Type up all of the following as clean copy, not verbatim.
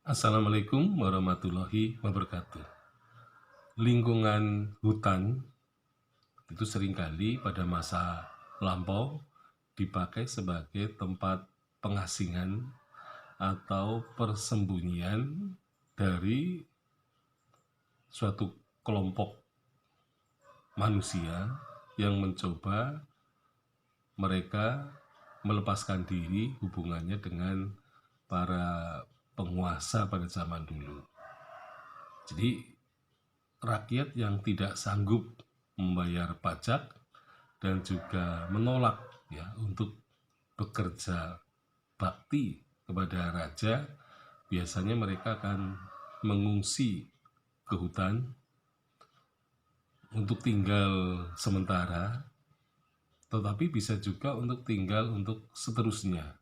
Assalamualaikum warahmatullahi wabarakatuh. Lingkungan hutan itu seringkali pada masa lampau dipakai sebagai tempat pengasingan atau persembunyian dari suatu kelompok manusia yang mencoba mereka melepaskan diri hubungannya dengan para penguasa pada zaman dulu. Jadi rakyat yang tidak sanggup membayar pajak dan juga menolak ya untuk bekerja bakti kepada raja, biasanya mereka akan mengungsi ke hutan untuk tinggal sementara, tetapi bisa juga untuk tinggal untuk seterusnya.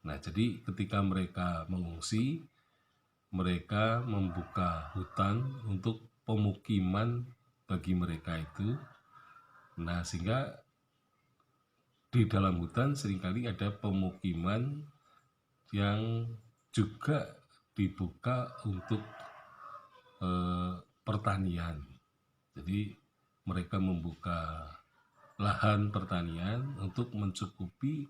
Nah, jadi ketika mereka mengungsi, mereka membuka hutan untuk pemukiman bagi mereka itu. Nah, sehingga di dalam hutan seringkali ada pemukiman yang juga dibuka untuk pertanian. Jadi mereka membuka lahan pertanian untuk mencukupi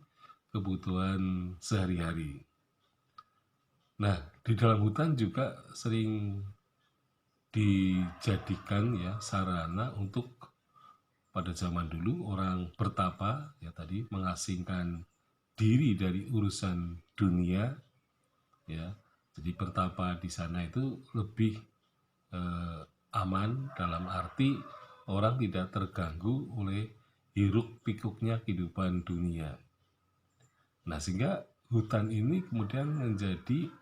kebutuhan sehari-hari. Nah, di dalam hutan juga sering dijadikan ya sarana untuk pada zaman dulu orang bertapa ya tadi mengasingkan diri dari urusan dunia ya. Jadi bertapa di sana itu lebih aman dalam arti orang tidak terganggu oleh hiruk pikuknya kehidupan dunia. Nah, sehingga hutan ini kemudian menjadi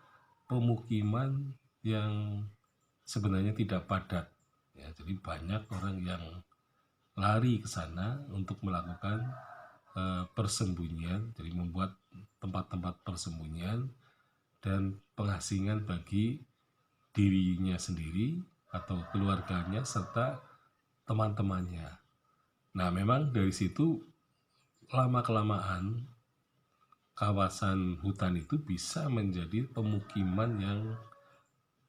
pemukiman yang sebenarnya tidak padat ya. Jadi banyak orang yang lari ke sana untuk melakukan persembunyian, jadi membuat tempat-tempat persembunyian dan pengasingan bagi dirinya sendiri atau keluarganya serta teman-temannya. Nah, memang dari situ lama-kelamaan kawasan hutan itu bisa menjadi pemukiman yang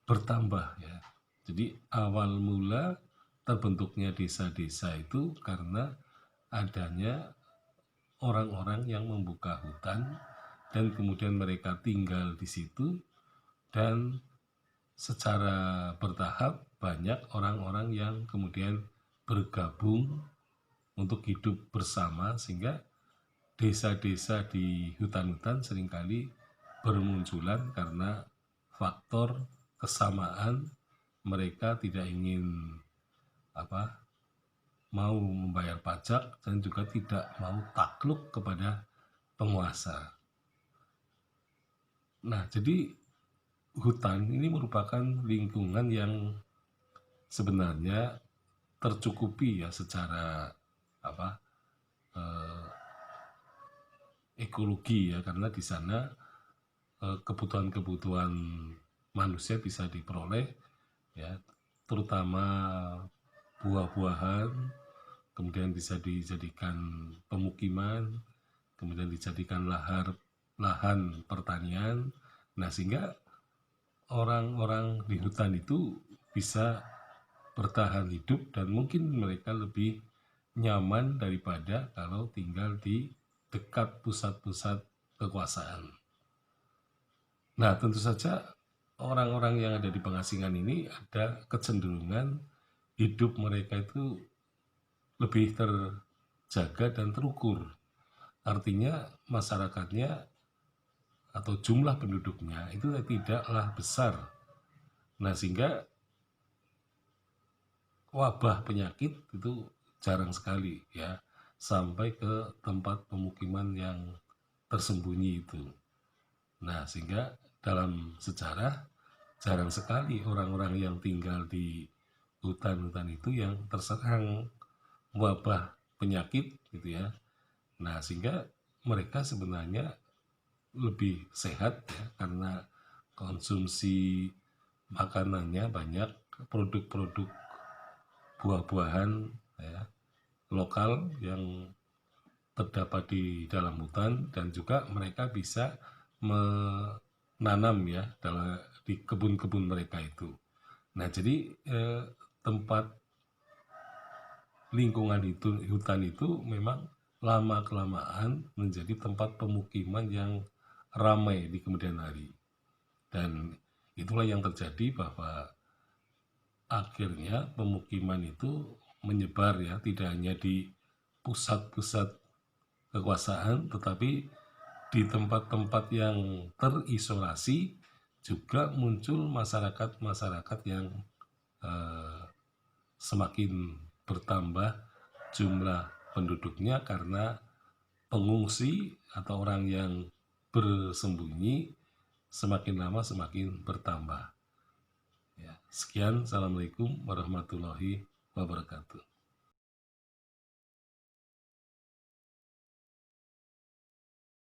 bertambah ya. Jadi awal mula terbentuknya desa-desa itu karena adanya orang-orang yang membuka hutan dan kemudian mereka tinggal di situ, dan secara bertahap banyak orang-orang yang kemudian bergabung untuk hidup bersama, sehingga desa-desa di hutan-hutan seringkali bermunculan karena faktor kesamaan mereka tidak ingin mau membayar pajak dan juga tidak mau takluk kepada penguasa. Nah, jadi hutan ini merupakan lingkungan yang sebenarnya tercukupi ya secara ekologi ya, karena di sana kebutuhan-kebutuhan manusia bisa diperoleh ya, terutama buah-buahan, kemudian bisa dijadikan pemukiman, kemudian dijadikan lahan pertanian. Nah, sehingga orang-orang di hutan itu bisa bertahan hidup dan mungkin mereka lebih nyaman daripada kalau tinggal di dekat pusat-pusat kekuasaan. Nah, tentu saja orang-orang yang ada di pengasingan ini ada kecenderungan hidup mereka itu lebih terjaga dan terukur. Artinya masyarakatnya atau jumlah penduduknya itu tidaklah besar. Nah, sehingga wabah penyakit itu jarang sekali ya sampai ke tempat pemukiman yang tersembunyi itu. Nah, sehingga dalam sejarah jarang sekali orang-orang yang tinggal di hutan-hutan itu yang terserang wabah penyakit gitu ya. Nah, sehingga mereka sebenarnya lebih sehat ya karena konsumsi makanannya banyak, produk-produk buah-buahan ya, lokal yang terdapat di dalam hutan, dan juga mereka bisa nanam ya di kebun-kebun mereka itu. Nah, jadi tempat lingkungan itu, hutan itu memang lama-kelamaan menjadi tempat pemukiman yang ramai di kemudian hari. Dan itulah yang terjadi bahwa akhirnya pemukiman itu menyebar ya, tidak hanya di pusat-pusat kekuasaan, tetapi di tempat-tempat yang terisolasi juga muncul masyarakat-masyarakat yang eh, semakin bertambah jumlah penduduknya karena pengungsi atau orang yang bersembunyi semakin lama semakin bertambah. Ya, sekian, assalamualaikum warahmatullahi wabarakatuh.